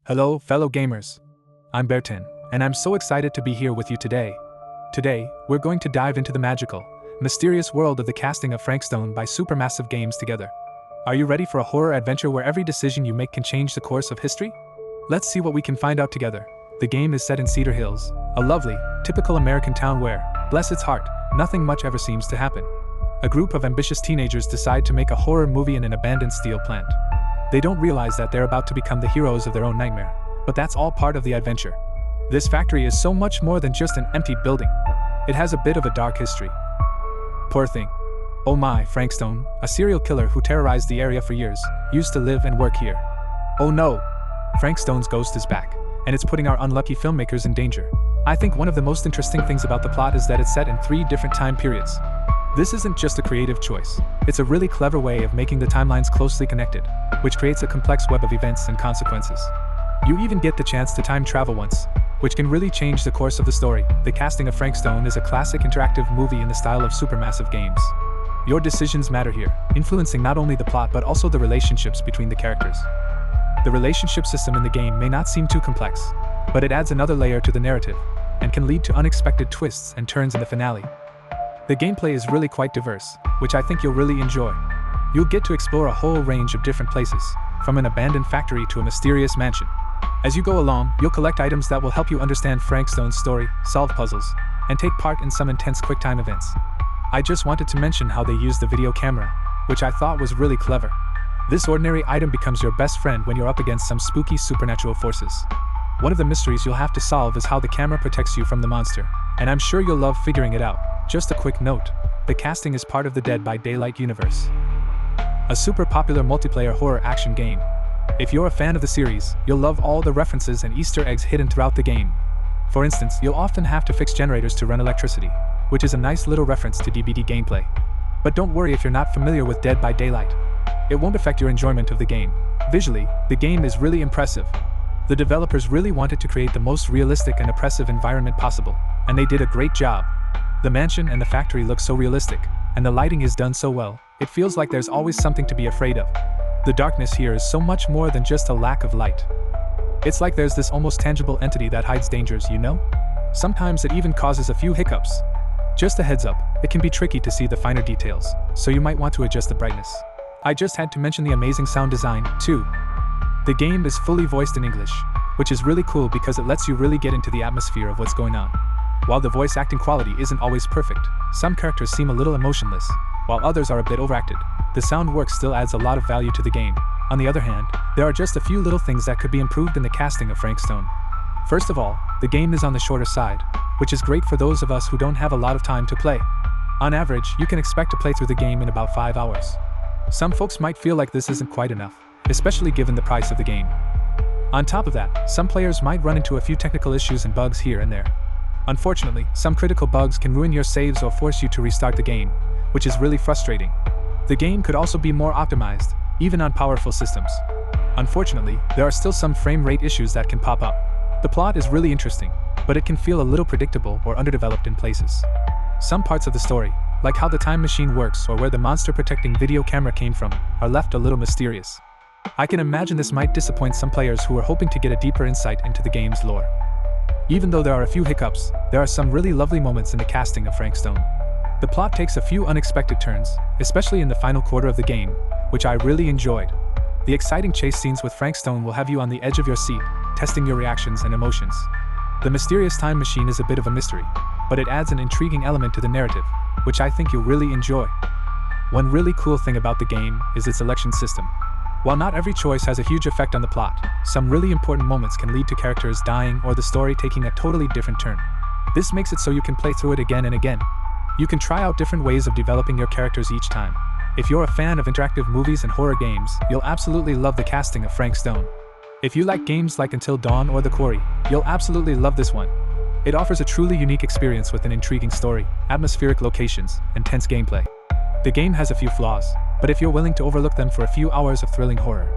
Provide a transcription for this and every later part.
Hello, fellow gamers. I'm BearTen, and I'm so excited to be here with you today. Today, we're going to dive into the magical, mysterious world of the casting of Frank Stone by Supermassive Games together. Are you ready for a horror adventure where every decision you make can change the course of history? Let's see what we can find out together. The game is set in Cedar Hills, a lovely, typical American town where, bless its heart, nothing much ever seems to happen. A group of ambitious teenagers decide to make a horror movie in an abandoned steel plant. They don't realize that they're about to become the heroes of their own nightmare, but that's all part of the adventure. This factory is so much more than just an empty building. It has a bit of a dark history. Poor thing. Oh my, Frank Stone, a serial killer who terrorized the area for years, used to live and work here. Oh no! Frank Stone's ghost is back, and it's putting our unlucky filmmakers in danger. I think one of the most interesting things about the plot is that it's set in 3 different time periods. This isn't just a creative choice, it's a really clever way of making the timelines closely connected, which creates a complex web of events and consequences. You even get the chance to time travel once, which can really change the course of the story. The casting of Frank Stone is a classic interactive movie in the style of Supermassive Games. Your decisions matter here, influencing not only the plot but also the relationships between the characters. The relationship system in the game may not seem too complex, but it adds another layer to the narrative, and can lead to unexpected twists and turns in the finale. The gameplay is really quite diverse, which I think you'll really enjoy. You'll get to explore a whole range of different places, from an abandoned factory to a mysterious mansion. As you go along, you'll collect items that will help you understand Frank Stone's story, solve puzzles, and take part in some intense QuickTime events. I just wanted to mention how they used the video camera, which I thought was really clever. This ordinary item becomes your best friend when you're up against some spooky supernatural forces. One of the mysteries you'll have to solve is how the camera protects you from the monster, and I'm sure you'll love figuring it out. Just a quick note, the casting is part of the Dead by Daylight universe, a super popular multiplayer horror action game. If you're a fan of the series, you'll love all the references and Easter eggs hidden throughout the game. For instance, you'll often have to fix generators to run electricity, which is a nice little reference to DBD gameplay. But don't worry if you're not familiar with Dead by Daylight. It won't affect your enjoyment of the game. Visually, the game is really impressive. The developers really wanted to create the most realistic and oppressive environment possible, and they did a great job. The mansion and the factory look so realistic, and the lighting is done so well, it feels like there's always something to be afraid of. The darkness here is so much more than just a lack of light. It's like there's this almost tangible entity that hides dangers, you know? Sometimes it even causes a few hiccups. Just a heads up, it can be tricky to see the finer details, so you might want to adjust the brightness. I just had to mention the amazing sound design, too. The game is fully voiced in English, which is really cool because it lets you really get into the atmosphere of what's going on. While the voice acting quality isn't always perfect, some characters seem a little emotionless, while others are a bit overacted. The sound work still adds a lot of value to the game. On the other hand, there are just a few little things that could be improved in the casting of Frank Stone. First of all, the game is on the shorter side, which is great for those of us who don't have a lot of time to play. On average, you can expect to play through the game in about 5 hours. Some folks might feel like this isn't quite enough, especially given the price of the game. On top of that, some players might run into a few technical issues and bugs here and there. Unfortunately, some critical bugs can ruin your saves or force you to restart the game, which is really frustrating. The game could also be more optimized, even on powerful systems. Unfortunately, there are still some frame rate issues that can pop up. The plot is really interesting, but it can feel a little predictable or underdeveloped in places. Some parts of the story, like how the time machine works or where the monster protecting video camera came from, are left a little mysterious. I can imagine this might disappoint some players who are hoping to get a deeper insight into the game's lore. Even though there are a few hiccups, there are some really lovely moments in the casting of Frank Stone. The plot takes a few unexpected turns, especially in the final quarter of the game, which I really enjoyed. The exciting chase scenes with Frank Stone will have you on the edge of your seat, testing your reactions and emotions. The mysterious time machine is a bit of a mystery, but it adds an intriguing element to the narrative, which I think you'll really enjoy. One really cool thing about the game is its election system. While not every choice has a huge effect on the plot, some really important moments can lead to characters dying or the story taking a totally different turn. This makes it so you can play through it again and again. You can try out different ways of developing your characters each time. If you're a fan of interactive movies and horror games, you'll absolutely love the casting of Frank Stone. If you like games like Until Dawn or The Quarry, you'll absolutely love this one. It offers a truly unique experience with an intriguing story, atmospheric locations, and tense gameplay. The game has a few flaws, but if you're willing to overlook them for a few hours of thrilling horror,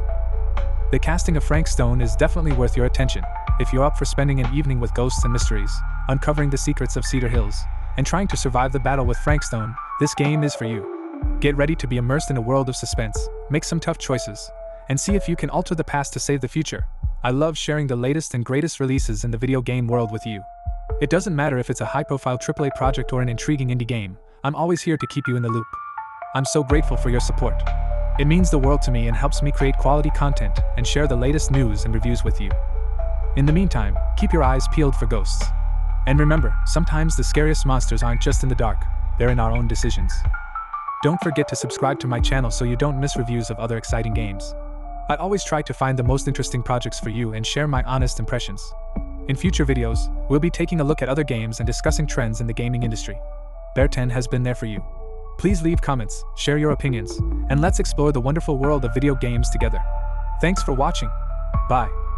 the casting of Frank Stone is definitely worth your attention. If you're up for spending an evening with ghosts and mysteries, uncovering the secrets of Cedar Hills, and trying to survive the battle with Frank Stone, this game is for you. Get ready to be immersed in a world of suspense, make some tough choices, and see if you can alter the past to save the future. I love sharing the latest and greatest releases in the video game world with you. It doesn't matter if it's a high-profile AAA project or an intriguing indie game, I'm always here to keep you in the loop. I'm so grateful for your support. It means the world to me and helps me create quality content and share the latest news and reviews with you. In the meantime, keep your eyes peeled for ghosts. And remember, sometimes the scariest monsters aren't just in the dark, they're in our own decisions. Don't forget to subscribe to my channel so you don't miss reviews of other exciting games. I always try to find the most interesting projects for you and share my honest impressions. In future videos, we'll be taking a look at other games and discussing trends in the gaming industry. BearTen has been there for you. Please leave comments, share your opinions, and let's explore the wonderful world of video games together. Thanks for watching. Bye.